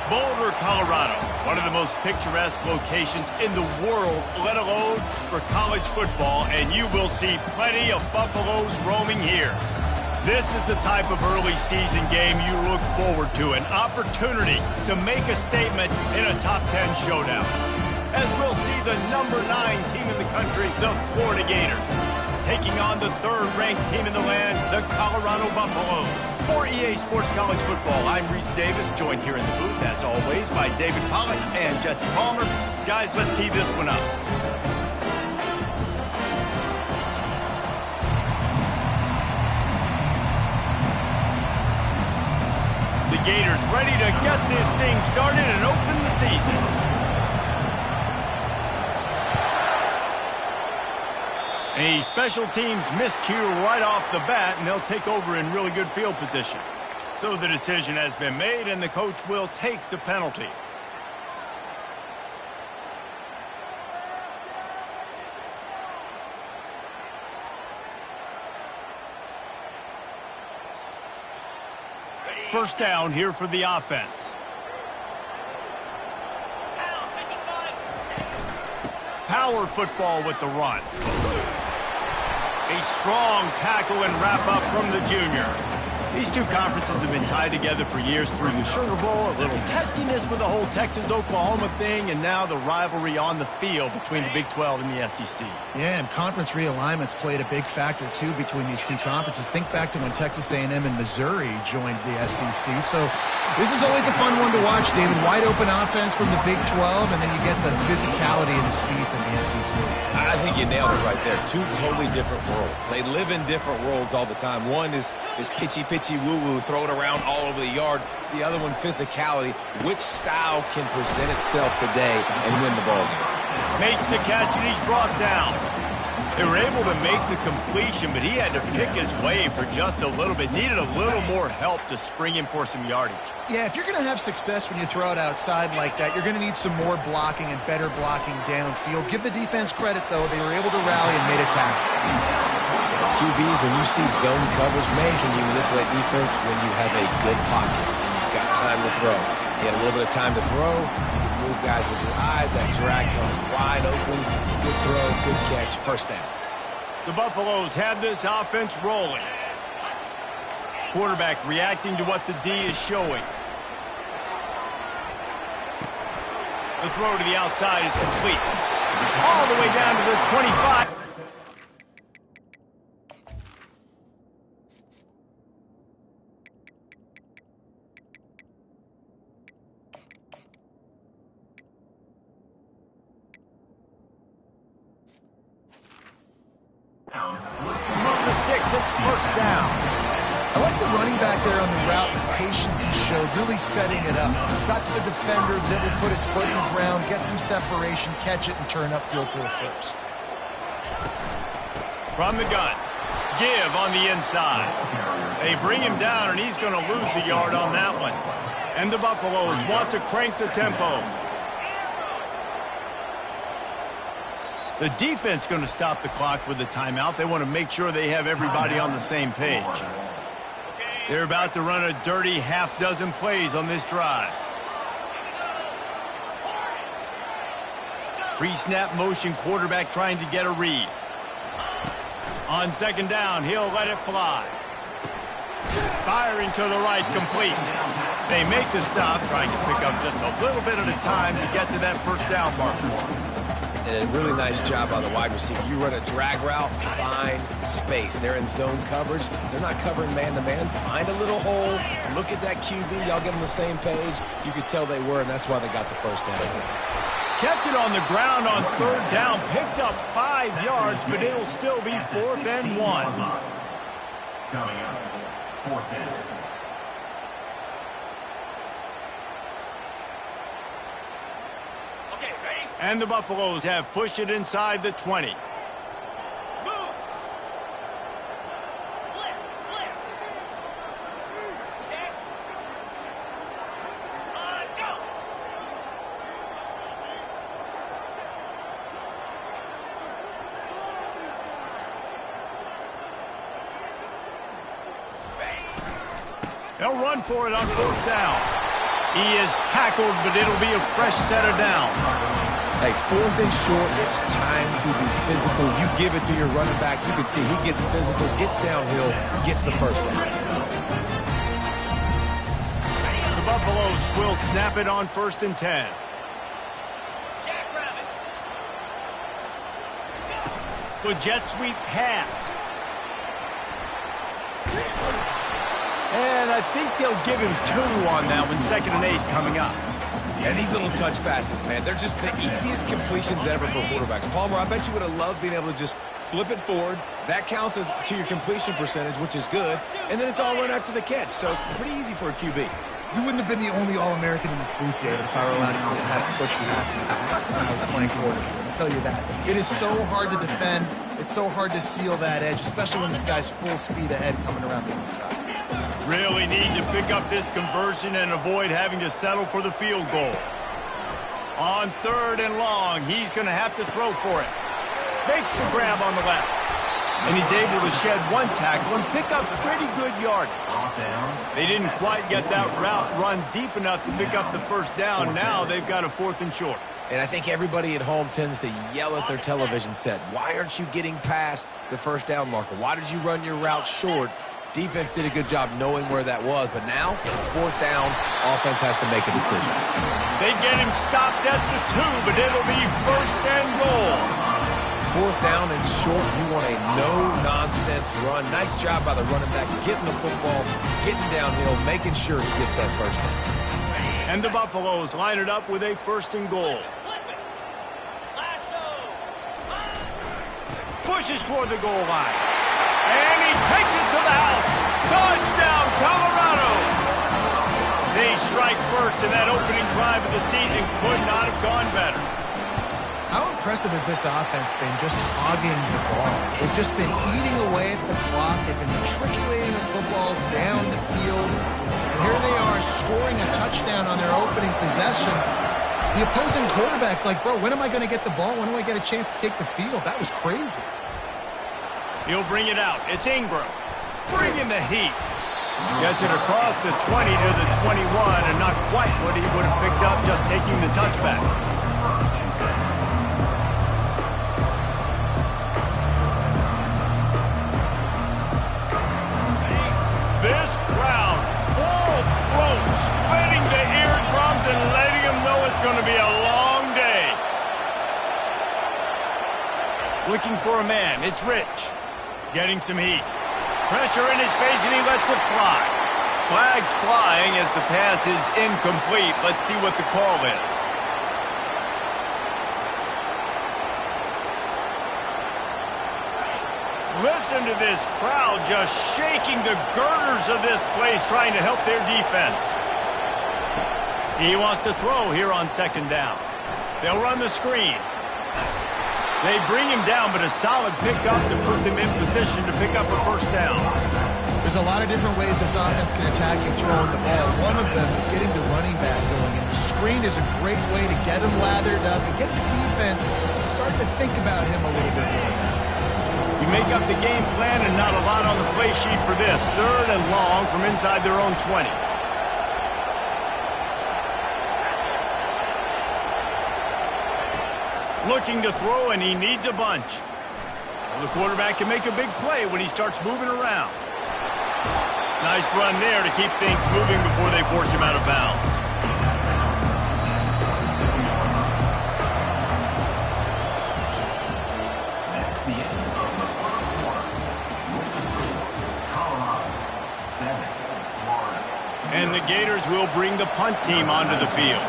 Boulder, Colorado, one of the most picturesque locations in the world, let alone for college football, and you will see plenty of Buffaloes roaming here. This is the type of early season game you look forward to, an opportunity to make a statement in a top 10 showdown. As we'll see the number 9 team in the country, the Florida Gators, taking on the third-ranked team in the land, the Colorado Buffaloes. For EA Sports College Football, I'm Reese Davis, joined here in the booth, as always, by David Pollack and Jesse Palmer. Guys, let's tee this one up. The Gators ready to get this thing started and open the season. A special teams miscue right off the bat, and they'll take over in really good field position. So the decision has been made, and the coach will take the penalty. First down here for the offense. Power football with the run. A strong tackle and wrap-up from the junior. These two conferences have been tied together for years through the Sugar Bowl, a little testiness with the whole Texas-Oklahoma thing, and now the rivalry on the field between the Big 12 and the SEC. Yeah, and conference realignments played a big factor, too, between these two conferences. Think back to when Texas A&M and Missouri joined the SEC. So this is always a fun one to watch, David. Wide-open offense from the Big 12, and then you get the physicality and the speed from the SEC. I think you nailed it right there. Two totally different worlds. They live in different worlds all the time. One is pitchy woo-woo, throw it around all over the yard. The other one, physicality. Which style can present itself today and win the ball game? Makes the catch, and he's brought down. They were able to make the completion, but he had to pick his way for just a little bit. Needed a little more help to spring him for some yardage. Yeah, if you're going to have success when you throw it outside like that, you're going to need some more blocking and better blocking downfield. Give the defense credit, though. They were able to rally and made a tackle. QBs, when you see zone coverage, man, can you manipulate defense when you have a good pocket and you've got time to throw. You had a little bit of time to throw. You can move guys with your eyes. That drag comes wide open. Good throw, good catch, first down. The Buffaloes have this offense rolling. Quarterback reacting to what the D is showing. The throw to the outside is complete. All the way down to the 25. Move the sticks, it's first down. I like the running back there on the route, the patience he showed, really setting it up. Got to the defender, was able to put his foot in the ground, get some separation, catch it, and turn upfield for the first. From the gun, give on the inside. They bring him down, and he's going to lose a yard on that one. And the Buffaloes want to crank the tempo. The defense going to stop the clock with a timeout. They want to make sure they have everybody on the same page. They're about to run a dirty half-dozen plays on this drive. Pre-snap motion, quarterback trying to get a read. On second down, he'll let it fly. Firing to the right, complete. They make the stop, trying to pick up just a little bit at a time to get to that first down marker. And a really nice job by the wide receiver. You run a drag route, find space. They're in zone coverage. They're not covering man-to-man. Find a little hole. Look at that QB. Y'all get on the same page. You could tell they were, and that's why they got the first down. Kept it on the ground on third down. Picked up 5 yards, but it'll still be 4th and 1. Coming up, 4th and 1. And the Buffaloes have pushed it inside the 20. Moves. Flip. Check. Go. Bang. They'll run for it on 4th down. He is tackled, but it'll be a fresh set of downs. Hey, 4th and short, it's time to be physical. You give it to your running back. You can see he gets physical, gets downhill, gets the first down. The Buffaloes will snap it on 1st and 10. Jackrabbit. The jet sweep pass. And I think they'll give him 2 on that one. 2nd and 8 coming up. And these little touch passes, man, they're just the easiest completions ever for quarterbacks. Palmer, I bet you would have loved being able to just flip it forward. That counts as to your completion percentage, which is good. And then it's all run after the catch. So pretty easy for a QB. You wouldn't have been the only All-American in this booth, David, if I were allowed to have push passes when I was playing quarterback. I'll tell you that. It is so hard to defend. It's so hard to seal that edge, especially when this guy's full speed ahead coming around the inside. Really need to pick up this conversion and avoid having to settle for the field goal. On 3rd and long, he's going to have to throw for it. Makes the grab on the left. And he's able to shed 1 tackle and pick up pretty good yardage. They didn't quite get that route run deep enough to pick up the 1st down. Now they've got a 4th and short. And I think everybody at home tends to yell at their television set. Why aren't you getting past the 1st down marker? Why did you run your route short? Defense did a good job knowing where that was, but now, 4th down, offense has to make a decision. They get him stopped at the 2, but it'll be 1st and goal. 4th down and short, you want a no-nonsense run. Nice job by the running back, getting the football, getting downhill, making sure he gets that 1st down. And the Buffaloes line it up with a 1st and goal. Pushes toward the goal line. And he takes it to the house. Touchdown, Colorado! They strike first, and that opening drive of the season could not have gone better. How impressive has this offense been just hogging the ball? They've just been eating away at the clock. They've been matriculating the football down the field. And here they are scoring a touchdown on their opening possession. The opposing quarterback's like, bro, when am I going to get the ball? When do I get a chance to take the field? That was crazy. He'll bring it out. It's Ingram. Bringing the heat. Gets it across the 20 to the 21, and not quite what he would have picked up just taking the touchback. This crowd, full throat, splitting the eardrums and letting them know it's going to be a long day. Looking for a man. It's Rich. Getting some heat. Pressure in his face, and he lets it fly. Flags flying as the pass is incomplete. Let's see what the call is. Listen to this crowd just shaking the girders of this place, trying to help their defense. He wants to throw here on 2nd down. They'll run the screen. They bring him down, but a solid pickup to put them in position to pick up a 1st down. There's a lot of different ways this offense can attack you throwing the ball. One of them is getting the running back going. And the screen is a great way to get him lathered up and get the defense starting to think about him a little bit more. You make up the game plan and not a lot on the play sheet for this. 3rd and long from inside their own 20. Looking to throw, and he needs a bunch. Well, the quarterback can make a big play when he starts moving around. Nice run there to keep things moving before they force him out of bounds. That's the end of the first quarter. Colorado 7, Florida. And the Gators will bring the punt team onto the field.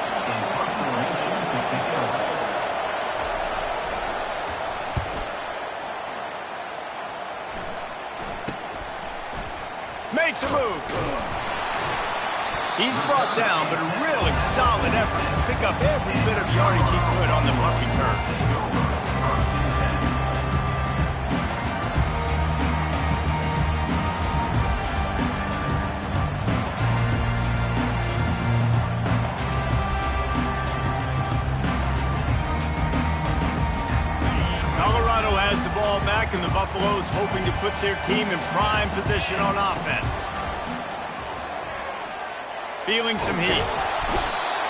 Makes a move. He's brought down, but a really solid effort to pick up every bit of yardage he could on the punt return. Colorado has the ball back, and the Buffaloes hoping to put their team in prime position on offense. Feeling some heat.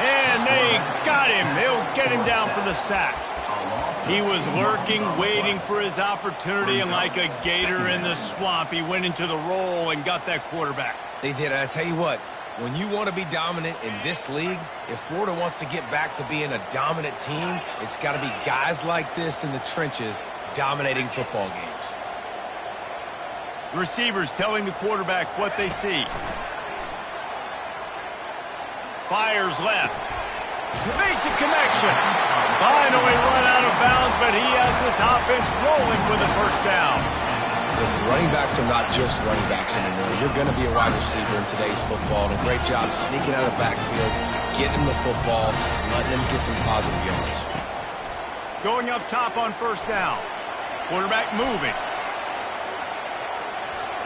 And they got him. They'll get him down for the sack. He was lurking, waiting for his opportunity, and like a gator in the swamp, he went into the roll and got that quarterback. They did, and I tell you what, when you want to be dominant in this league, if Florida wants to get back to being a dominant team, it's got to be guys like this in the trenches dominating football games. Receivers telling the quarterback what they see. Fires left. Makes a connection. Finally run out of bounds, but he has this offense rolling with a first down. Listen, running backs are not just running backs anymore. You're going to be a wide receiver in today's football, and a great job sneaking out of the backfield, getting the football, letting them get some positive yards. Going up top on first down. Quarterback moving.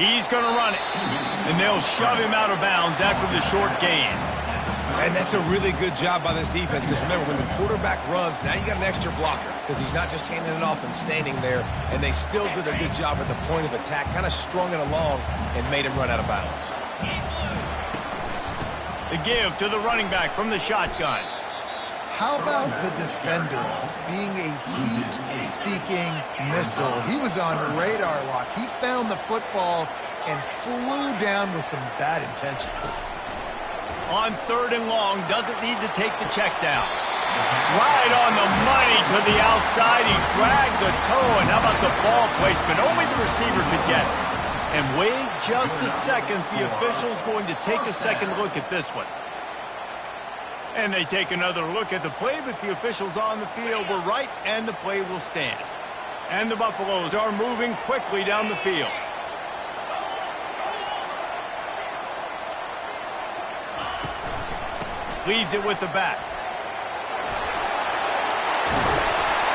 He's going to run it, and they'll shove him out of bounds after the short gain. And that's a really good job by this defense, because remember, when the quarterback runs, now you got an extra blocker, because he's not just handing it off and standing there, and they still did a good job at the point of attack, kind of strung it along and made him run out of bounds. The give to the running back from the shotgun. How about the defender being a heat-seeking missile? He was on radar lock. He found the football and flew down with some bad intentions. On third and long, doesn't need to take the check down. Right on the money to the outside. He dragged the toe, and how about the ball placement? Only the receiver could get it. And wait just a second. The official's going to take a second look at this one. And they take another look at the play, but the officials on the field were right, and the play will stand. And the Buffaloes are moving quickly down the field. Leaves it with the back.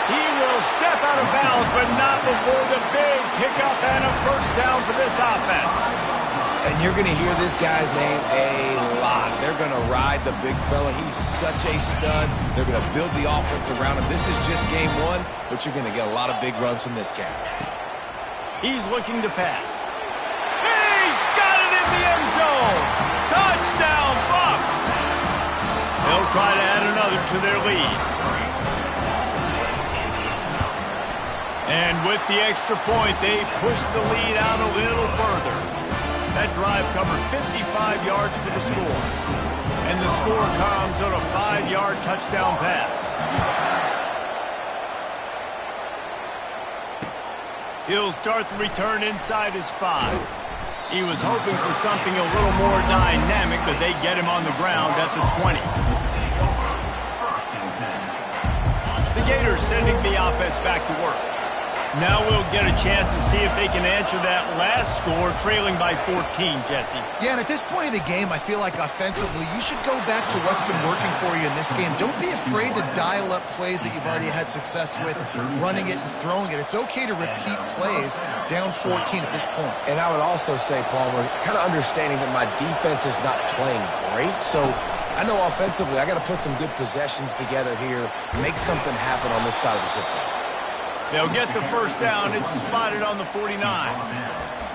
He will step out of bounds, but not before the big pickup and a first down for this offense. And you're going to hear this guy's name a lot. They're going to ride the big fella. He's such a stud. They're going to build the offense around him. This is just game one, but you're going to get a lot of big runs from this guy. He's looking to pass. He's got it in the end zone. Touchdown, Bucs. They'll try to add another to their lead. And with the extra point, they push the lead out a little further. That drive covered 55 yards for the score. And the score comes on a 5-yard touchdown pass. He'll start the return inside his 5. He was hoping for something a little more dynamic, but they get him on the ground at the 20. The Gators sending the offense back to work. Now we'll get a chance to see if they can answer that last score, trailing by 14, Jesse. Yeah, and at this point of the game, I feel like offensively, you should go back to what's been working for you in this game. Don't be afraid to dial up plays that you've already had success with, running it and throwing it. It's okay to repeat plays down 14 at this point. And I would also say, Palmer, kind of understanding that my defense is not playing great, so I know offensively I got to put some good possessions together here, make something happen on this side of the football. They'll get the first down. It's spotted on the 49.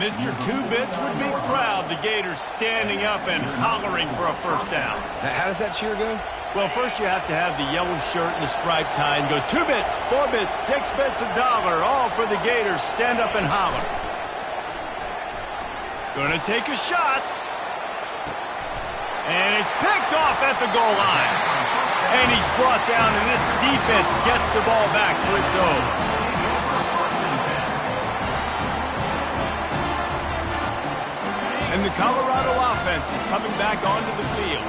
Mr. Two-Bits would be proud. The Gators standing up and hollering for a first down. How does that cheer go? Well, first you have to have the yellow shirt and the striped tie and go 2 bits, 4 bits, 6 bits, $1, all for the Gators. Stand up and holler. Gonna take a shot. And it's picked off at the goal line. And he's brought down, and this defense gets the ball back for its own. And the Colorado offense is coming back onto the field.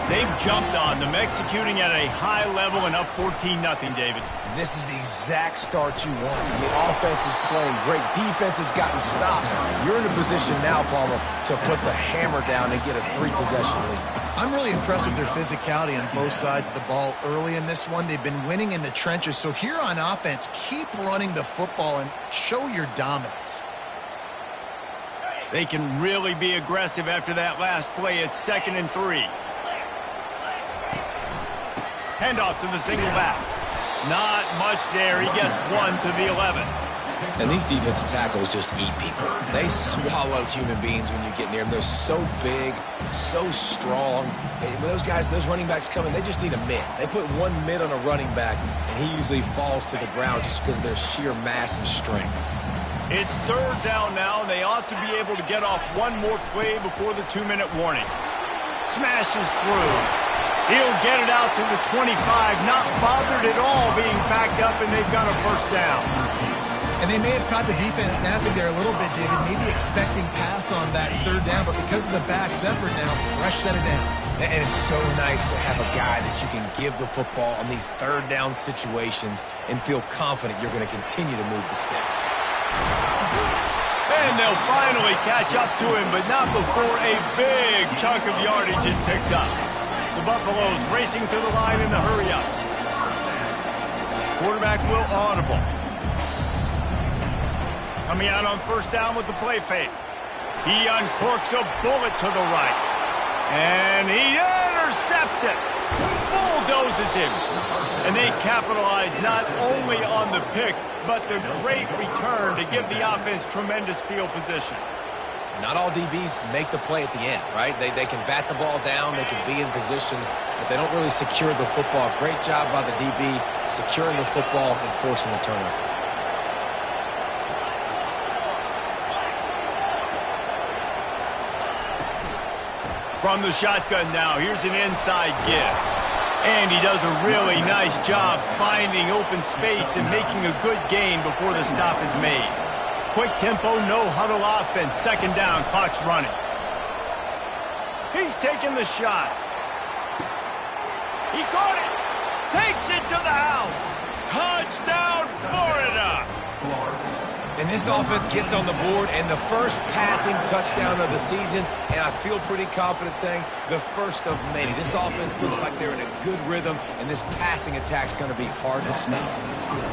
They've jumped on them, executing at a high level and up 14-0, David. This is the exact start you want. The offense is playing great. Defense has gotten stops. You're in a position now, Palmer, to put the hammer down and get a 3-possession lead. I'm really impressed with their physicality on both sides of the ball early in this one. They've been winning in the trenches. So here on offense, keep running the football and show your dominance. They can really be aggressive after that last play. It's 2nd and 3. Handoff to the single back. Not much there. He gets 1 to the 11. And these defensive tackles just eat people. They swallow human beings when you get near them. They're so big, so strong. When those guys, those running backs come in, they just need a mid. They put one mid on a running back, and he usually falls to the ground just because of their sheer mass and strength. It's third down now, and they ought to be able to get off one more play before the 2-minute warning. Smashes through. He'll get it out to the 25, not bothered at all being backed up, and they've got a first down. And they may have caught the defense snapping there a little bit, David, maybe expecting pass on that third down, but because of the back's effort now, fresh set it down. And it's so nice to have a guy that you can give the football on these third down situations and feel confident you're going to continue to move the sticks. And they'll finally catch up to him, but not before a big chunk of yardage is picked up. The Buffaloes racing to the line in the hurry-up. Quarterback will audible. Coming out on first down with the play fake. He uncorks a bullet to the right. And he intercepts it. Bulldozes him. And they capitalize not only on the pick, but the great return to give the offense tremendous field position. Not all DBs make the play at the end, right? They can bat the ball down, they can be in position, but they don't really secure the football. Great job by the DB securing the football and forcing the turnover. From the shotgun now, here's an inside give. And he does a really nice job finding open space and making a good gain before the stop is made. Quick tempo, no huddle offense. Second down, clock's running. He's taking the shot. He caught it. Takes it to the house. Touchdown, Florida. And this offense gets on the board, and the first passing touchdown of the season, and I feel pretty confident saying the first of many. This offense looks like they're in a good rhythm, and this passing attack's going to be hard to stop.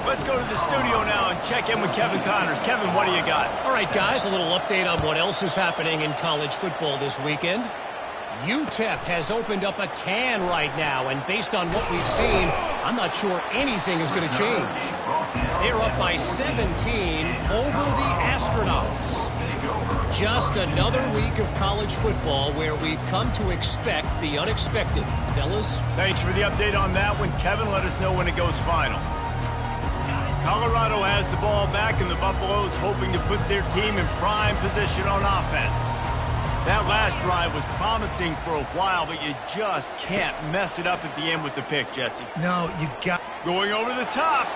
Let's go to the studio now and check in with Kevin Connors. Kevin, what do you got? All right, guys, a little update on what else is happening in college football this weekend. UTEP has opened up a can right now, and based on what we've seen, I'm not sure anything is going to change. They're up by 17 over the Astronauts. Just another week of college football where we've come to expect the unexpected. Fellas? Thanks for the update on that one, Kevin. Let us know when it goes final. Colorado has the ball back, and the Buffaloes hoping to put their team in prime position on offense. That last drive was promising for a while, but you just can't mess it up at the end with the pick, Jesse. No, you got... Going over the top.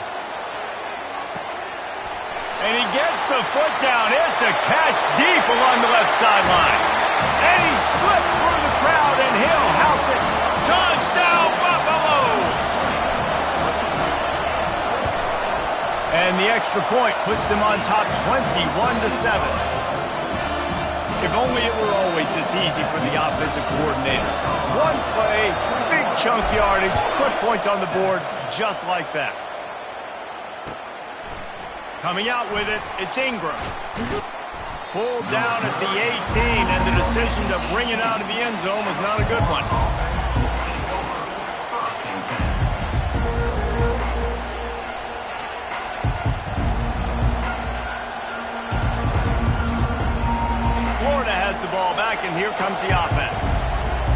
And he gets the foot down. It's a catch deep along the left sideline. And he slipped through the crowd, and he'll house it. Touchdown, Buffaloes! And the extra point puts them on top 21-7. If only it were always this easy for the offensive coordinator. One play, big chunk yardage, put points on the board just like that. Coming out with it, it's Ingram. Pulled down at the 18, and the decision to bring it out of the end zone was not a good one. Florida has the ball back, and here comes the offense.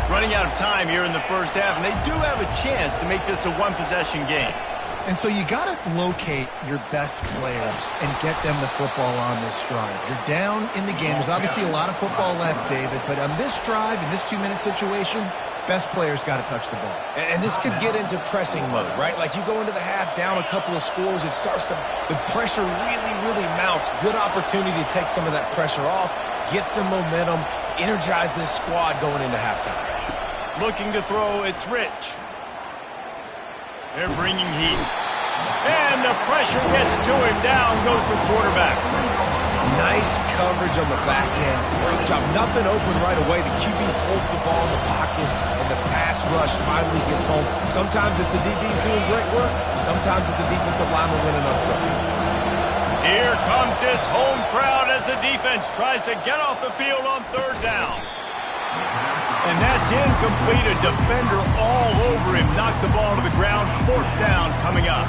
Running out of time here in the first half, and they do have a chance to make this a one-possession game. And so you got to locate your best players and get them the football on this drive. You're down in the game. There's obviously a lot of football left, David, but on this drive, in this 2-minute situation, best players got to touch the ball. And this could get into pressing mode, right? Like you go into the half down a couple of scores, it starts to, the pressure really mounts. Good opportunity to take some of that pressure off, get some momentum, energize this squad going into halftime. Looking to throw, it's Rich. They're bringing heat. And the pressure gets to him. Down goes the quarterback. Nice coverage on the back end. Great job. Nothing open right away. The QB holds the ball in the pocket, and the pass rush finally gets home. Sometimes it's the DBs doing great work. Sometimes it's the defensive lineman winning up front. Here comes this home crowd as the defense tries to get off the field on third down. And that's incomplete. A defender all over him. Knocked the ball to the ground. Fourth down coming up.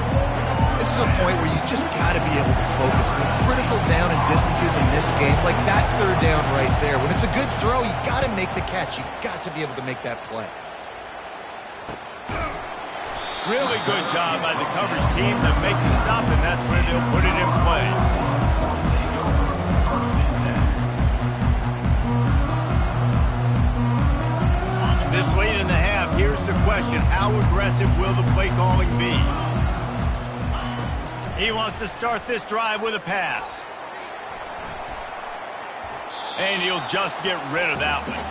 this is a point where you just got to be able to focus. The critical down and distances in this game, like that third down right there. When it's a good throw, you got to make the catch. You got to be able to make that play. Really good job by the coverage team to make the stop, and that's where they'll put it in play. This late in the half, here's the question. How aggressive will the play calling be? He wants to start this drive with a pass. And he'll just get rid of that one.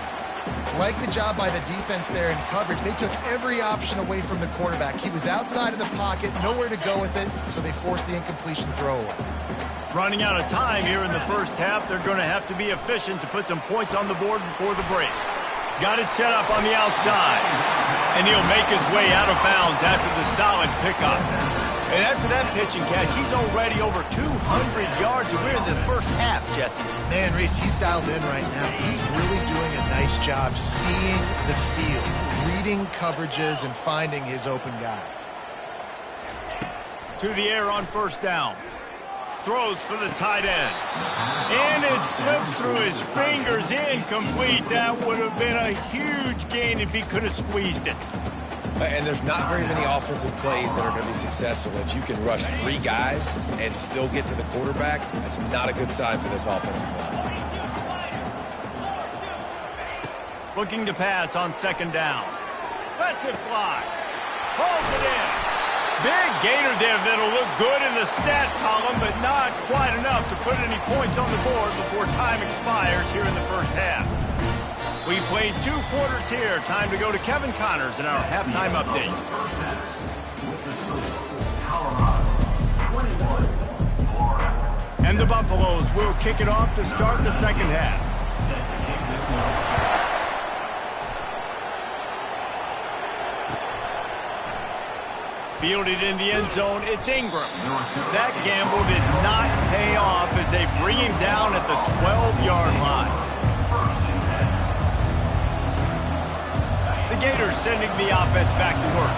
Like the job by the defense there in coverage. They took every option away from the quarterback. He was outside of the pocket, nowhere to go with it, so they forced the incompletion throw away. Running out of time here in the first half, they're going to have to be efficient to put some points on the board before the break. Got it set up on the outside. And he'll make his way out of bounds after the solid pickup. And after that pitch and catch, he's already over 200 yards, and we're in the first half, Jesse. Man, Reese, he's dialed in right now. He's really doing a nice job seeing the field, reading coverages, and finding his open guy. To the air on first down. Throws for the tight end. And it slips through his fingers, incomplete. That would have been a huge gain if he could have squeezed it. And there's not very many offensive plays that are going to be successful. If you can rush 3 guys and still get to the quarterback, that's not a good sign for this offensive line. Looking to pass on second down. Lets it fly. Pulls it in. Big gainer there that'll look good in the stat column, but not quite enough to put any points on the board before time expires here in the first half. We played 2 quarters here. Time to go to Kevin Connors in our halftime update. And the Buffaloes will kick it off to start the second half. Fielded in the end zone, it's Ingram. That gamble did not pay off as they bring him down at the 12-yard line. The Gators sending the offense back to work.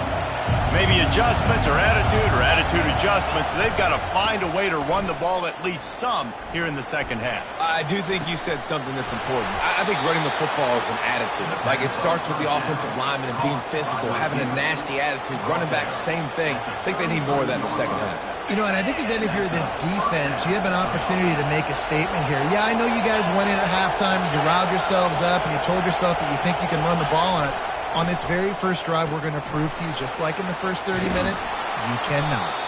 Maybe adjustments or attitude adjustments. They've got to find a way to run the ball at least some here in the second half. I do think you said something that's important. I think running the football is an attitude. Like, it starts with the offensive lineman and being physical, having a nasty attitude. Running back, same thing. I think they need more of that in the second half. You know, and I think if you're this defense, you have an opportunity to make a statement here. Yeah, I know you guys went in at halftime, you riled yourselves up, and you told yourself that you think you can run the ball on us. On this very first drive, we're going to prove to you, just like in the first 30 minutes, you cannot.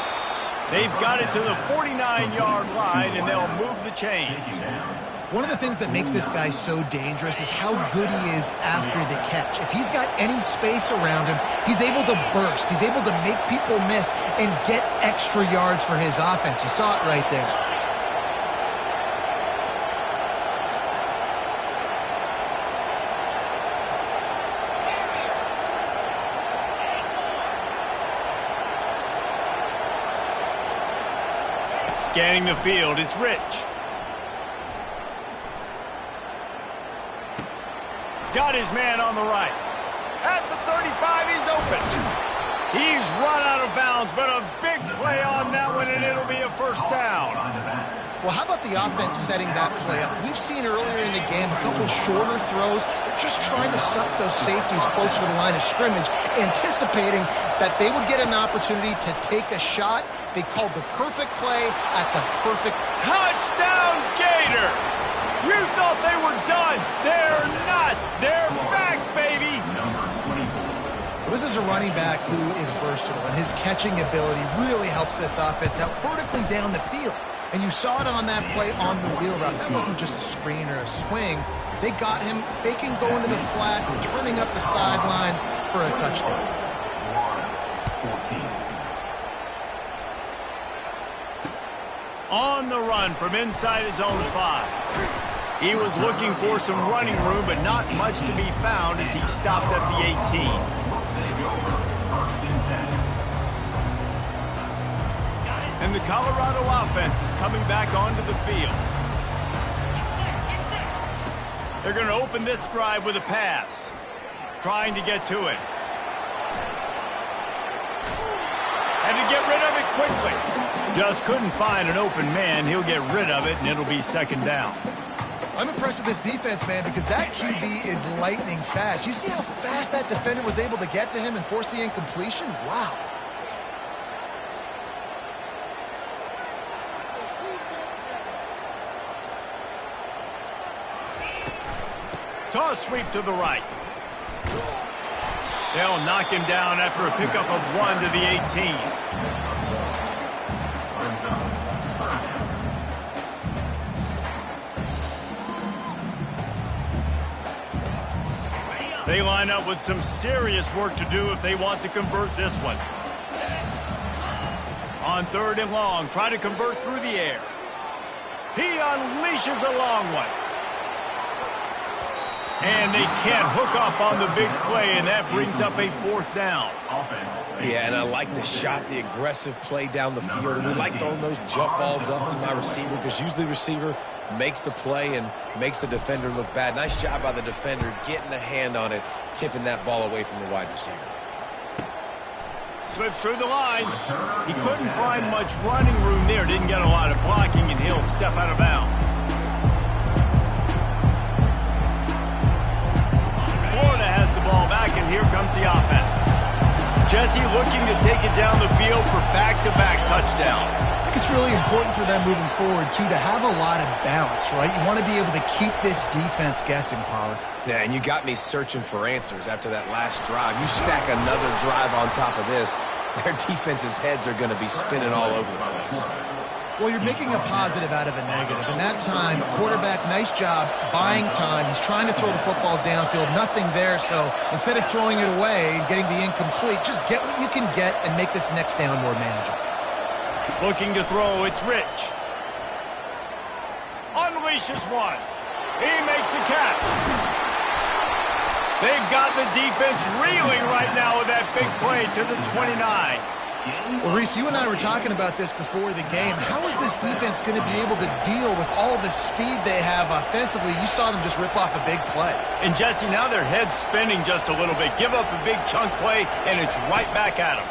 They've got it to the 49-yard line, and they'll move the chains. One of the things that makes this guy so dangerous is how good he is after the catch. If he's got any space around him, he's able to burst. He's able to make people miss and get extra yards for his offense. You saw it right there. Scanning the field, it's Rich. Got his man on the right. At the 35, he's open. He's run out of bounds, but a big play on that one, and it'll be a first down. Well, how about the offense setting that play up? We've seen earlier in the game a couple shorter throws. They're just trying to suck those safeties closer to the line of scrimmage, anticipating that they would get an opportunity to take a shot. They called the perfect play at the perfect Touchdown, Gators! You thought they were done. They're not. They're back, baby. This is a running back who is versatile, and his catching ability really helps this offense out vertically down the field. And you saw it on that play on the wheel route. That wasn't just a screen or a swing. They got him faking going to the flat and turning up the sideline for a touchdown. 14. On the run from inside his own 5. He was looking for some running room, but not much to be found as he stopped at the 18. And the Colorado offense is coming back onto the field. They're going to open this drive with a pass, trying to get to it. And to get rid of it quickly. Just couldn't find an open man. He'll get rid of it, and it'll be second down. I'm impressed with this defense, man, because that QB is lightning fast. You see how fast that defender was able to get to him and force the incompletion? Wow. Toss sweep to the right. They'll knock him down after a pickup of 1 to the 18. They line up with some serious work to do if they want to convert this one. On 3rd and long, try to convert through the air. He unleashes a long one. And they can't hook up on the big play, and that brings up a 4th down. Yeah, and I like the shot, the aggressive play down the field. We like throwing those jump balls up to my receiver because usually the receiver makes the play and makes the defender look bad. Nice job by the defender getting a hand on it, tipping that ball away from the wide receiver. Slips through the line. He couldn't find much running room there. Didn't get a lot of blocking, and he'll step out of bounds. Florida has the ball back, and here comes the offense. Jesse looking to take it down the field for back-to-back touchdowns. I think it's really important for them moving forward, too, to have a lot of balance, right? You want to be able to keep this defense guessing, Pollard. Yeah, and you got me searching for answers after that last drive. You stack another drive on top of this, their defense's heads are going to be spinning all over the place. Well, you're making a positive out of a negative. And that time, quarterback, nice job buying time. He's trying to throw the football downfield. Nothing there. So instead of throwing it away and getting the incomplete, just get what you can get and make this next down more manageable. Looking to throw, it's Rich. Unleashes one. He makes a catch. They've got the defense reeling right now with that big play to the 29. Well, Reese, you and I were talking about this before the game. How is this defense going to be able to deal with all the speed they have offensively? You saw them just rip off a big play. And, Jesse, now their head's spinning just a little bit. Give up a big chunk play, and it's right back at them.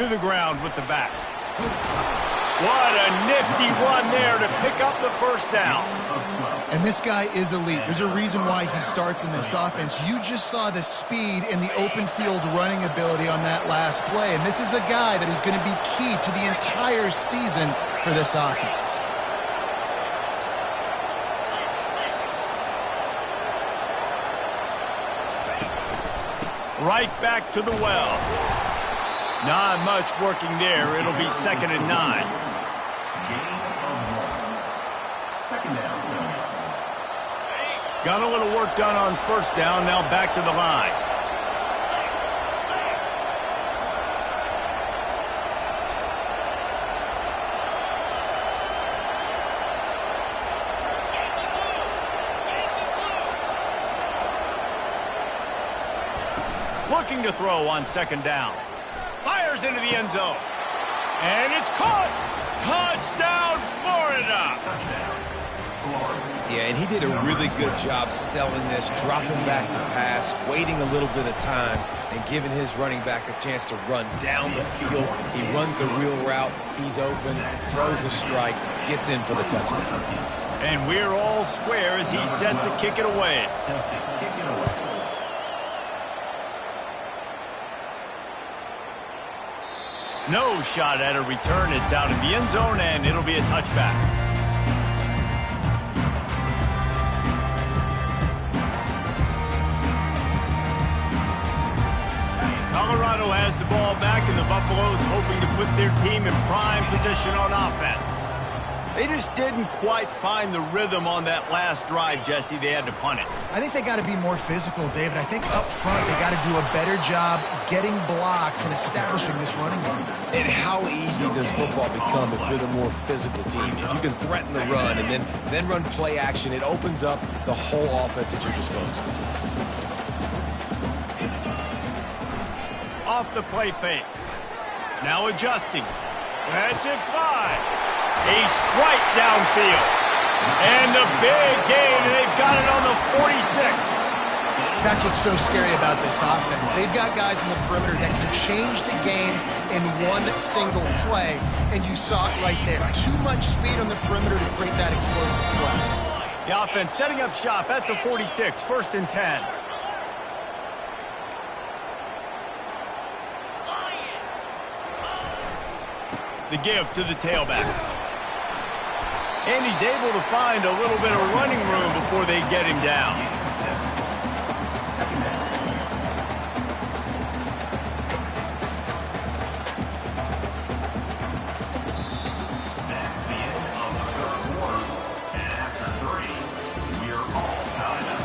To the ground with the back. What a nifty run there to pick up the first down. And this guy is elite. There's a reason why he starts in this offense. You just saw the speed and the open field running ability on that last play. And this is a guy that is going to be key to the entire season for this offense. Right back to the well. Not much working there. It'll be 2nd and 9. Got a little work done on first down. Now back to the line. Looking to throw on 2nd down. Fires into the end zone. And it's caught. Touchdown, Florida. Yeah, and he did a really good job selling this, dropping back to pass, waiting a little bit of time, and giving his running back a chance to run down the field. He runs the real route. He's open, throws a strike, gets in for the touchdown. And we're all square as he's set to kick it away. No shot at a return. It's out in the end zone, and it'll be a touchback. Colorado has the ball back, and the Buffaloes hoping to put their team in prime position on offense. They just didn't quite find the rhythm on that last drive, Jesse. They had to punt it. I think they got to be more physical, David. I think up front they got to do a better job getting blocks and establishing this running game. And how easy does football become if you're the more physical team? If you can threaten the run and then run play action, it opens up the whole offense at your disposal. Off the play fake. Now adjusting. That's it fly. A strike downfield. And the big gain, and they've got it on the 46. That's what's so scary about this offense. They've got guys in the perimeter that can change the game in one single play, and you saw it right there. Too much speed on the perimeter to create that explosive play. The offense setting up shop at the 46, 1st and 10. The give to the tailback. And he's able to find a little bit of running room before they get him down. That's the end of the third quarter. And after 3, we're all tied up.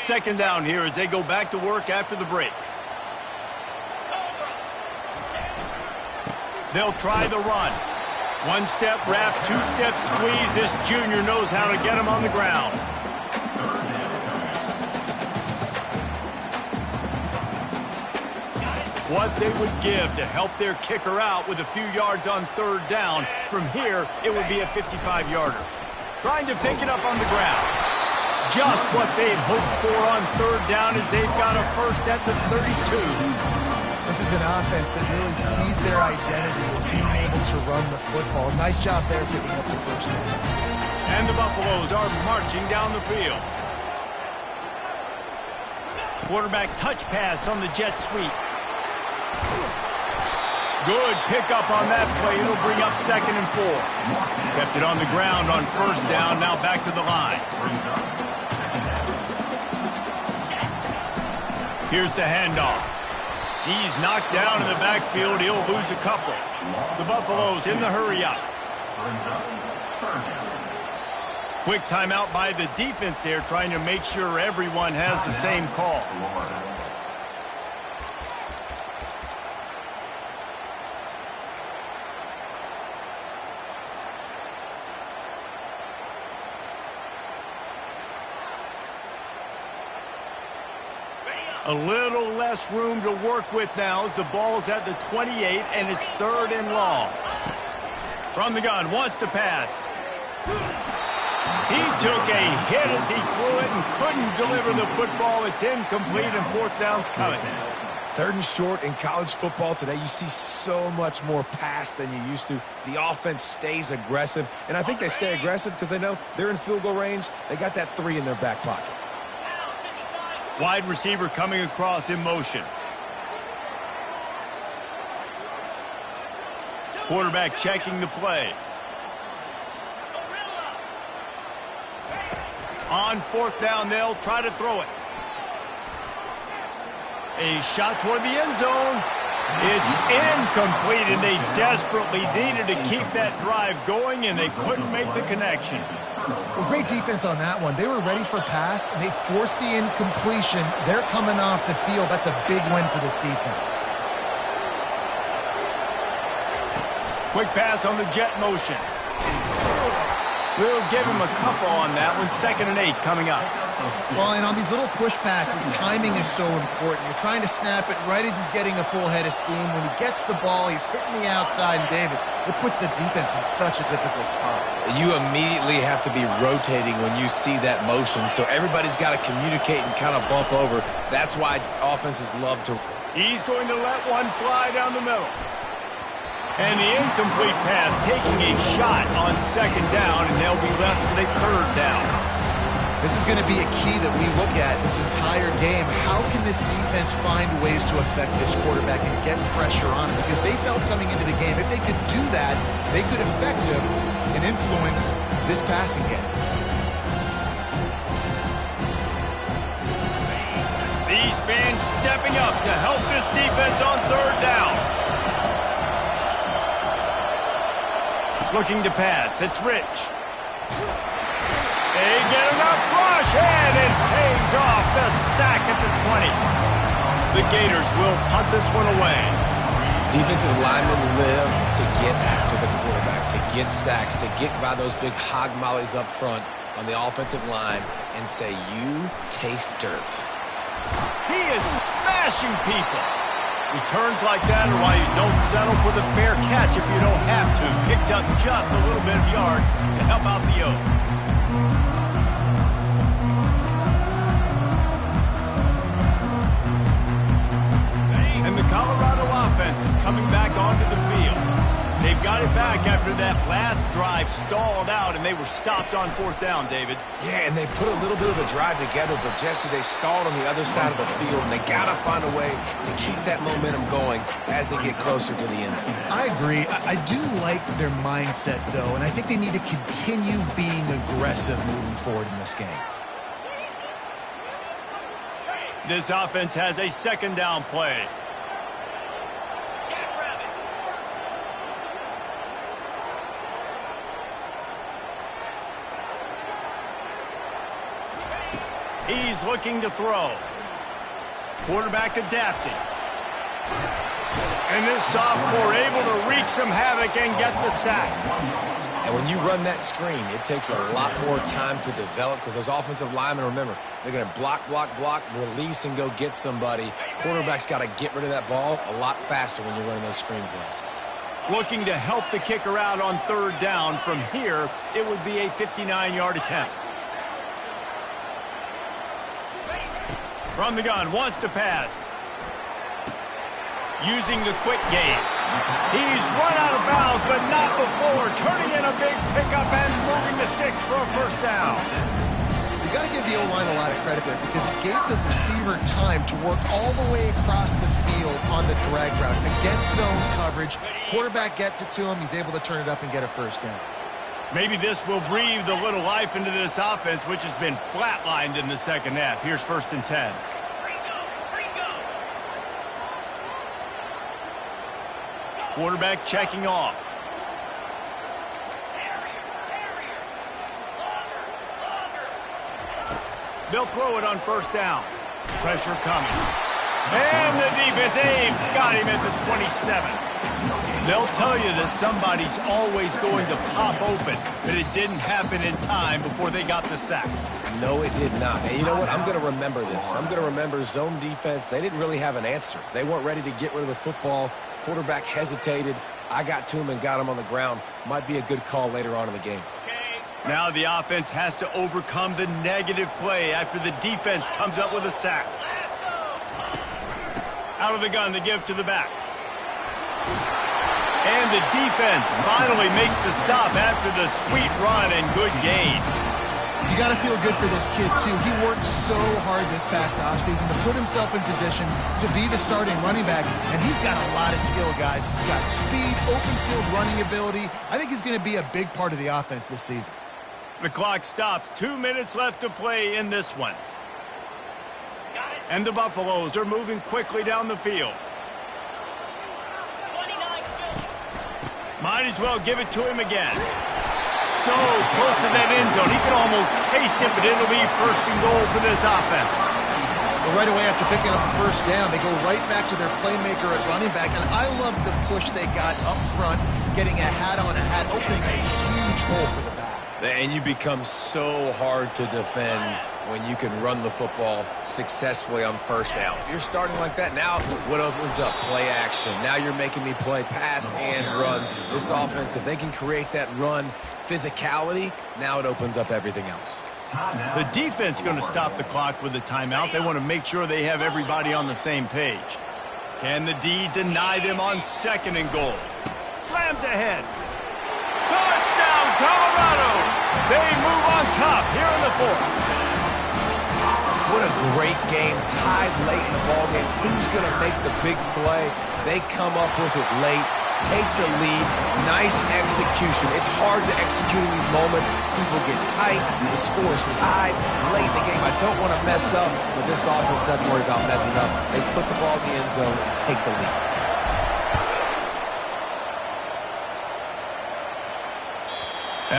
Second down here as they go back to work after the break. They'll try the run. 1-step wrap, 2-step squeeze. This junior knows how to get him on the ground. What they would give to help their kicker out with a few yards on 3rd down. From here, it would be a 55-yarder. Trying to pick it up on the ground. Just what they'd hoped for on 3rd down as they've got a first at the 32. This is an offense that really sees their identity as being able to run the football. Nice job there picking up the first down. And the Buffaloes are marching down the field. Quarterback touch pass on the jet sweep. Good pickup on that play. It'll bring up 2nd and 4. Kept it on the ground on 1st down. Now back to the line. Here's the handoff. He's knocked down in the backfield. He'll lose a couple. The Buffaloes in the hurry up. Quick timeout by the defense there, trying to make sure everyone has the same call. A little less room to work with now as the ball's at the 28 and it's 3rd and long. From the gun, wants to pass. He took a hit as he threw it and couldn't deliver the football. It's incomplete and 4th down's coming. 3rd and short in college football today. You see so much more pass than you used to. The offense stays aggressive, and I think they stay aggressive because they know they're in field goal range. They got that 3 in their back pocket. Wide receiver coming across in motion. Quarterback checking the play. On 4th down, they'll try to throw it. A shot toward the end zone. It's incomplete, and they desperately needed to keep that drive going, and they couldn't make the connection. Well, great defense on that one. They were ready for pass, and they forced the incompletion. They're coming off the field. That's a big win for this defense. Quick pass on the jet motion. We'll give him a couple on that one. 2nd and 8 coming up. Well, and on these little push passes, timing is so important. You're trying to snap it right as he's getting a full head of steam. When he gets the ball, he's hitting the outside, and David, it puts the defense in such a difficult spot. You immediately have to be rotating when you see that motion, so everybody's got to communicate and kind of bump over. That's why offenses love to. He's going to let one fly down the middle. And the incomplete pass taking a shot on 2nd down, and they'll be left with a 3rd down. This is going to be a key that we look at this entire game. How can this defense find ways to affect this quarterback and get pressure on him? Because they felt coming into the game, if they could do that, they could affect him and influence this passing game. These fans stepping up to help this defense on 3rd down. Looking to pass. It's Rich. They get enough rush, and it pays off. The sack at the 20. The Gators will punt this one away. Defensive linemen live to get after the quarterback, to get sacks, to get by those big hog mollies up front on the offensive line and say, you taste dirt. He is smashing people. Returns like that are why you don't settle for the fair catch if you don't have to. Picks up just a little bit of yards to help out the Oaks. And the Colorado offense is coming back onto the field. They've got it back after that last drive stalled out, and they were stopped on 4th down, David. Yeah, and they put a little bit of a drive together, but, Jesse, they stalled on the other side of the field, and they got to find a way to keep that momentum going as they get closer to the end zone. I agree. I do like their mindset, though, and I think they need to continue being aggressive moving forward in this game. This offense has a 2nd down play. He's looking to throw. Quarterback adapting. And this sophomore able to wreak some havoc and get the sack. And when you run that screen, it takes a lot more time to develop because those offensive linemen, remember, they're going to block, release, and go get somebody. Quarterback's got to get rid of that ball a lot faster when you're running those screen plays. Looking to help the kicker out on 3rd down. From here, it would be a 59-yard attempt. From the gun, wants to pass. Using the quick game. He's run out of bounds, but not before. Turning in a big pickup and moving the sticks for a 1st down. You got to give the O-line a lot of credit there because it gave the receiver time to work all the way across the field on the drag route against zone coverage. Quarterback gets it to him. He's able to turn it up and get a 1st down. Maybe this will breathe a little life into this offense, which has been flatlined in the 2nd half. Here's 1st and 10. Quarterback checking off. They'll throw it on 1st down. Pressure coming. And the defense, got him at the 27. They'll tell you that somebody's always going to pop open, but it didn't happen in time before they got the sack. No, it did not. And you know what? I'm going to remember this. I'm going to remember zone defense. They didn't really have an answer. They weren't ready to get rid of the football. Quarterback hesitated. I got to him and got him on the ground. Might be a good call later on in the game. Now the offense has to overcome the negative play after the defense comes up with a sack. Out of the gun to give to the back. And the defense finally makes the stop after the sweet run and good gain. You got to feel good for this kid, too. He worked so hard this past offseason to put himself in position to be the starting running back, and he's got a lot of skill, guys. He's got speed, open field running ability. I think he's going to be a big part of the offense this season. The clock stops. 2 minutes left to play in this one. And the Buffaloes are moving quickly down the field. Might as well give it to him again. So close to that end zone. He can almost taste it, but it'll be 1st and goal for this offense. But right away after picking up a 1st down, they go right back to their playmaker at running back. And I love the push they got up front, getting a hat on a hat, opening a huge hole for the back. And you become so hard to defend when you can run the football successfully on 1st down. If you're starting like that, now what opens up? Play action. Now you're making me play pass and run. This offense, if they can create that run physicality, now it opens up everything else. The defense going to stop the clock with a timeout. They want to make sure they have everybody on the same page. Can the D deny them on 2nd and goal? Slams ahead. Touchdown, Colorado! They move on top here in the 4th. What a great game, tied late in the ballgame. Who's going to make the big play? They come up with it late, take the lead, nice execution. It's hard to execute in these moments. People get tight, the score's tied late in the game. I don't want to mess up, but this offense doesn't worry about messing up. They put the ball in the end zone and take the lead.